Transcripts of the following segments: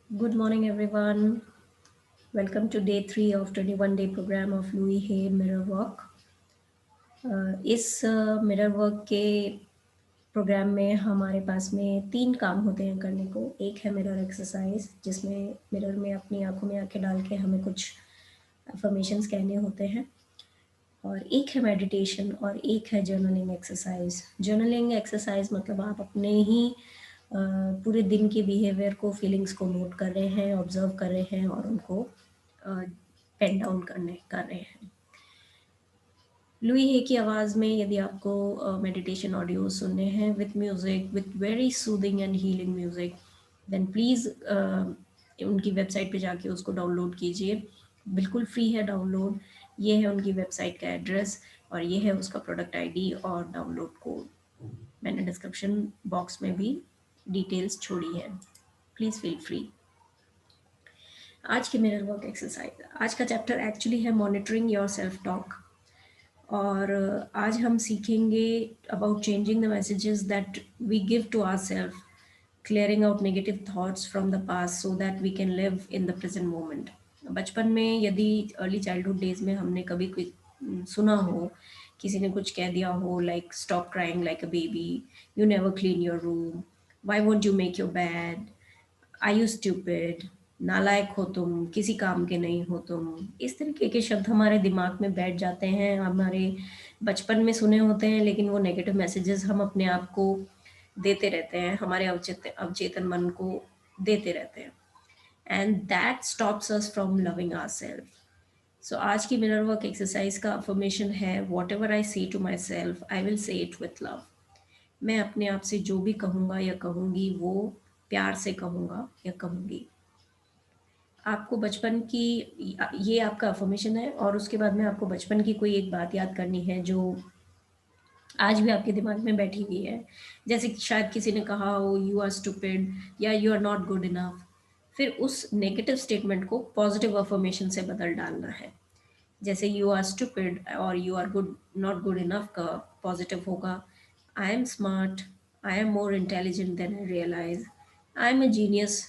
Good morning, everyone. Welcome to day 3 of 21-day program of Louis Hay Mirror Work. इस mirror work के programme में हमारे पास में 3 काम होते हैं करने को। एक है मिरर एक्सरसाइज, जिसमें मिरर में अपनी आंखों में आंखें डाल के हमें कुछ अफर्मेशंस कहने होते हैं, और एक है मेडिटेशन, और एक है जर्नलिंग एक्सरसाइज। जर्नलिंग एक्सरसाइज मतलब आप अपने ही पूरे दिन के बिहेवियर को, फीलिंग्स को नोट कर रहे हैं, ऑब्जर्व कर रहे हैं और उनको पेन डाउन कर रहे हैं। लुई हे की आवाज़ में यदि आपको मेडिटेशन ऑडियो सुनने हैं with music, with very soothing and healing music, then please उनकी वेबसाइट पे जाके उसको डाउनलोड कीजिए। बिल्कुल फ्री है डाउनलोड। ये है उनकी वेबसाइट का एड्रेस और ये है उसका प्रोडक्ट आईडी और डाउनलोड कोड। मैंने डिस्क्रिप्शन बॉक्स में भी डिटेल्स छोड़ी है। Please feel free. आज की मिरर वर्क एक्सरसाइज, आज का चैप्टर एक्चुअली है मॉनिटरिंग योर सेल्फ टॉक। और आज हम सीखेंगे about changing the messages that we give to our self, clearing out negative thoughts from the past so that we can live in the present moment. बचपन में यदि early childhood days में हमने कभी कोई सुना हो, किसी ने कुछ कह दिया हो like stop crying like a baby, you never clean your room, why won't you make your bed, I you stupid, नालायक हो तुम, किसी काम के नहीं हो तुम, इस तरीके के शब्द हमारे दिमाग में बैठ जाते हैं। हमारे बचपन में सुने होते हैं, लेकिन वो नेगेटिव मैसेजेस हम अपने आप को देते रहते हैं, हमारे अवचेतन मन को देते रहते हैं, and that stops us from loving our self. So आज की मिरर वर्क एक्सरसाइज का अफर्मेशन है, whatever I say to myself I will say it with love. मैं अपने आप से जो भी कहूँगा या कहूँगी वो प्यार से कहूँगा या कहूँगी। आपको बचपन की, ये आपका अफर्मेशन है, और उसके बाद में आपको बचपन की कोई एक बात याद करनी है जो आज भी आपके दिमाग में बैठी हुई है। जैसे कि शायद किसी ने कहा हो यू आर स्टूपिड या you are not good enough. फिर उस नेगेटिव स्टेटमेंट को पॉजिटिव अफर्मेशन से बदल डालना है। जैसे यू आर स्टूपिड और you are good, not good enough का पॉजिटिव होगा I am smart, I am more intelligent than I realise, I am a genius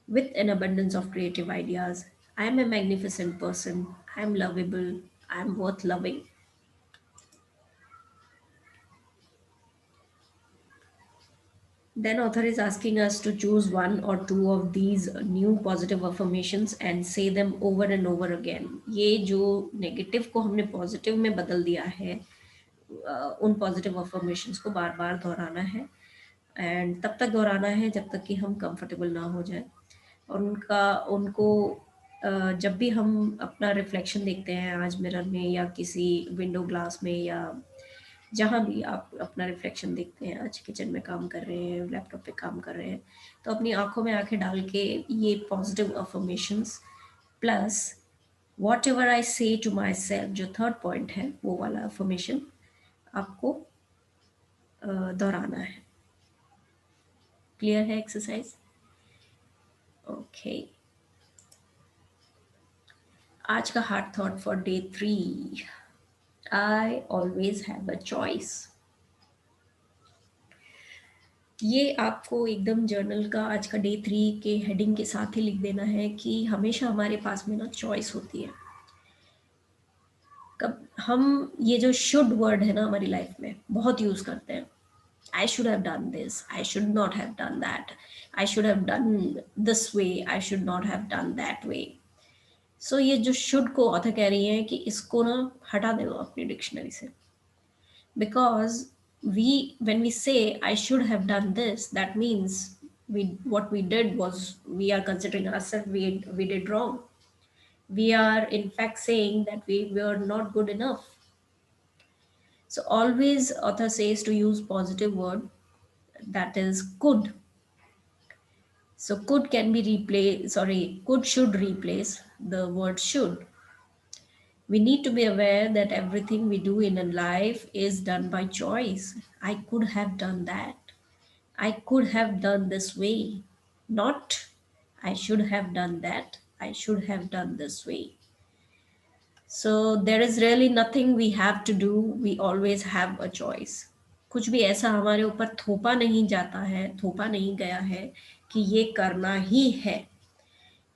with an abundance of creative ideas. I am a magnificent person. I am lovable. I am worth loving. Then author is asking us to choose one or two of these new positive affirmations and say them over and over again. ये जो negative को हमने positive में बदल दिया है, उन positive affirmations को बार बार दोहराना है, एंड तब तक दोहराना है जब तक कि हम कंफर्टेबल ना हो जाए। और उनको जब भी हम अपना रिफ्लेक्शन देखते हैं आज मिरर में या किसी विंडो ग्लास में या जहाँ भी आप अपना रिफ्लेक्शन देखते हैं, आज किचन में काम कर रहे हैं, लैपटॉप पे काम कर रहे हैं, तो अपनी आंखों में आंखें डाल के ये positive affirmations plus what ever I say to my self, जो थर्ड पॉइंट है वो वाला अफर्मेशन आपको दोहराना है। क्लियर है एक्सरसाइज? ओके। आज का heart thought for day 3, I always have a choice. ये आपको एकदम जर्नल का आज का डे 3 के हेडिंग के साथ ही लिख देना है कि हमेशा हमारे पास में ना चॉइस होती है। कब हम ये जो शुड वर्ड है ना हमारी लाइफ में बहुत यूज करते हैं, I should have done this, I should not have done that, I should have done this way, I should not have done that way. So ये जो शुड को ऑथर कह रही है कि इसको ना हटा दो अपनी डिक्शनरी से, because we, when we say I should have done this, that means we, what we did was, we are considering ourselves, we did wrong. We are in fact saying that we were not good enough. So always author says to use positive word, that is could. So could can be replaced, sorry, could should replace the word should. We need to be aware that everything we do in a life is done by choice. I could have done that, I could have done this way, not I should have done that, I should have done this way. So there is really nothing we have to do, we always have a choice. कुछ भी ऐसा हमारे ऊपर थोपा नहीं जाता है, थोपा नहीं गया है कि ये करना ही है।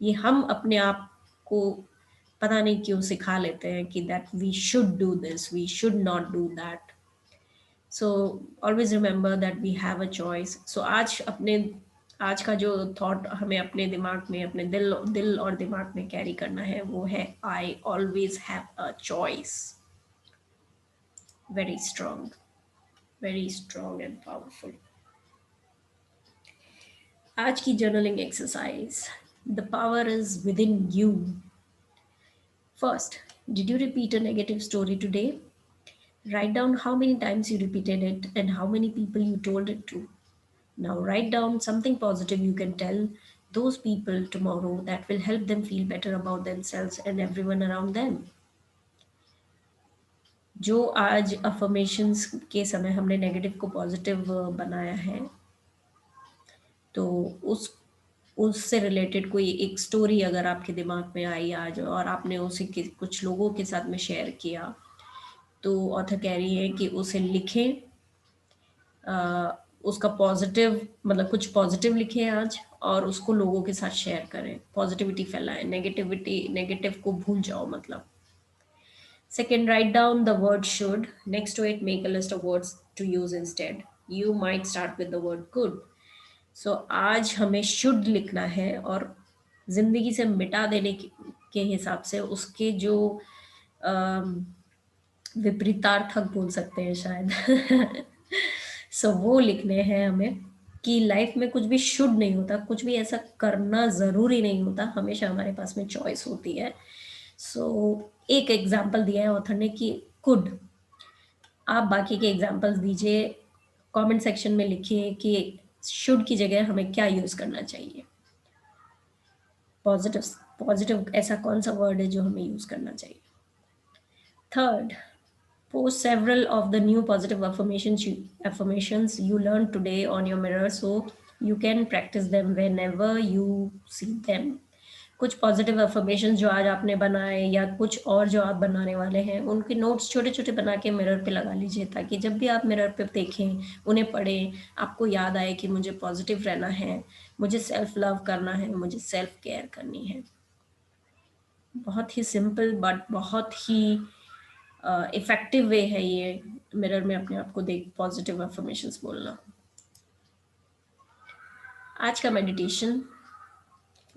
ये हम अपने आप को पता नहीं क्यों सिखा लेते हैं कि that we should do this, we should not do that. So always remember that we have a choice. So आज का जो थॉट हमें अपने दिमाग में, अपने दिल और दिमाग में कैरी करना है वो है, I always have a choice. Very strong, very strong and powerful. आज की journaling exercise, the power is with in you. First, did you repeat a negative story today? Write down how many times you repeated it and how many people you told it to. Now write down something positive you can tell those people tomorrow that will help them feel better about themselves and everyone around them. जो आज affirmations के समय हमने negative को positive बनाया है, तो उससे रिलेटेड कोई एक स्टोरी अगर आपके दिमाग में आई आज और आपने उसे कुछ लोगों के साथ में शेयर किया, तो ऑथर कह रही है कि उसे लिखें, उसका पॉजिटिव मतलब कुछ पॉजिटिव लिखें आज और उसको लोगों के साथ शेयर करें, पॉजिटिविटी फैलाएं, नेगेटिव को भूल जाओ मतलब। Second, write down the word should. Next to it, make a list of words to use instead. You might start with the word could. So आज हमें should लिखना है और जिंदगी से मिटा देने के हिसाब से उसके जो विपरीतार्थक बोल सकते हैं शायद सो वो लिखने हैं हमें कि लाइफ में कुछ भी शुड नहीं होता, कुछ भी ऐसा करना ज़रूरी नहीं होता, हमेशा हमारे पास में चॉइस होती है। सो एक एग्जाम्पल दिया है ऑथर ने कि कुड। आप बाकी के एग्जाम्पल्स दीजिए, कमेंट सेक्शन में लिखिए कि शुड की जगह हमें क्या यूज़ करना चाहिए। पॉजिटिव पॉजिटिव ऐसा कौन सा वर्ड है जो हमें यूज़ करना चाहिए। Third, post several of the new positive affirmations you learned today on your mirror so you can practice them whenever you see them. कुछ पॉजिटिव अफर्मेशन जो आज आपने बनाए या कुछ और जो आप बनाने वाले हैं, उनके नोट्स छोटे छोटे बना के मिरर पे लगा लीजिए, ताकि जब भी आप मिरर पे देखें, उन्हें पढ़ें, आपको याद आए कि मुझे पॉजिटिव रहना है, मुझे सेल्फ लव करना है, मुझे सेल्फ केयर करनी है। बहुत ही सिंपल बट बहुत ही इफेक्टिव वे है ये मिरर में अपने आप को देख पॉजिटिव अफर्मेशंस बोलना। आज का मेडिटेशन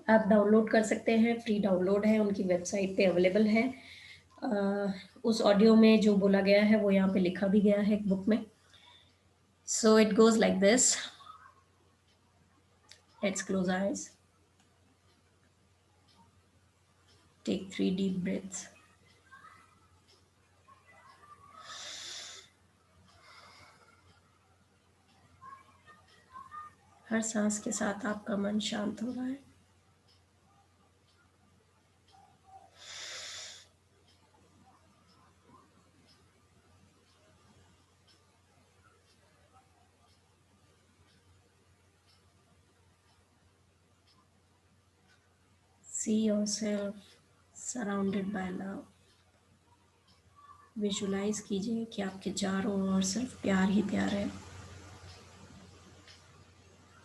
आप डाउनलोड कर सकते हैं, फ्री डाउनलोड है, उनकी वेबसाइट पे अवेलेबल है। उस ऑडियो में जो बोला गया है वो यहाँ पे लिखा भी गया है एक बुक में। So it goes like this. Let's close eyes, take 3 deep breaths. हर सांस के साथ आपका मन शांत हो रहा है। See yourself surrounded by love. Visualise कीजिए कि आपके चारों ओर सिर्फ प्यार ही प्यार है।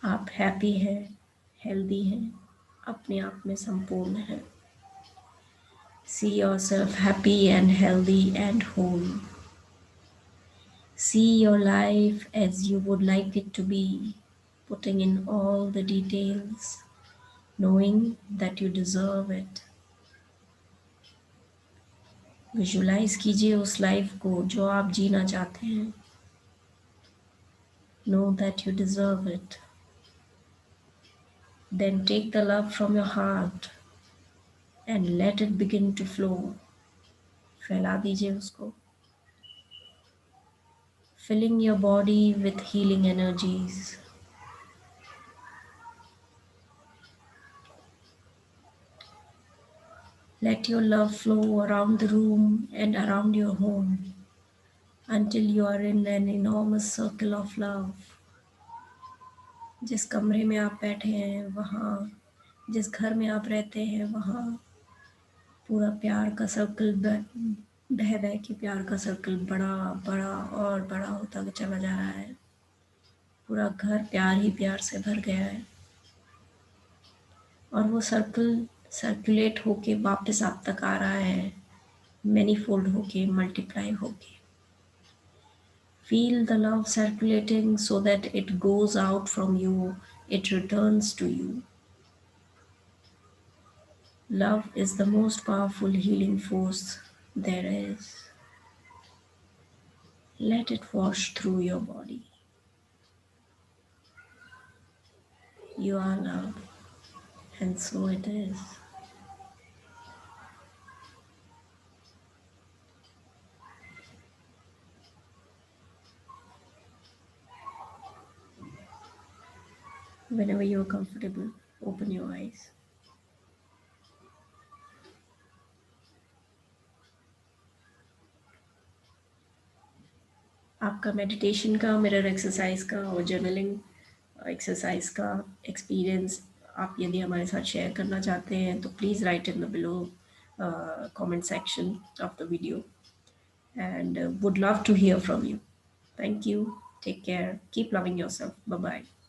आप हैप्पी हैं, हेल्दी हैं, अपने आप में संपूर्ण हैं। See yourself happy and healthy and whole. See your life as you would like it to be, putting in all the details, knowing that you deserve it. Visualise कीजिए उस लाइफ को जो आप जीना चाहते हैं। Know that you deserve it. Then take the love from your heart and let it begin to flow. फैला दीजिए उसको, filling your body with healing energies. Let your love flow around the room and around your home until you are in an enormous circle of love. जिस कमरे में आप बैठे हैं वहाँ, जिस घर में आप रहते हैं वहाँ पूरा प्यार का सर्कल बह बह के प्यार का सर्कल बड़ा बड़ा और बड़ा होता चला जा रहा है। पूरा घर प्यार ही प्यार से भर गया है। और वो सर्कुलेट होके वापस आप तक आ रहा है, मैनीफोल्ड होके, मल्टीप्लाई होके. Feel the love circulating so that it goes out from you, it returns to you. Love is the most powerful healing force there is. Let it wash through your body. You are love, and so it is. Whenever you are comfortable, open your eyes. आपका meditation का, mirror exercise का और journaling exercise का experience आप यदि हमारे साथ share करना चाहते हैं तो please write in the below comment section of the video, and would love to hear from you. Thank you. Take care. Keep loving yourself. Bye bye.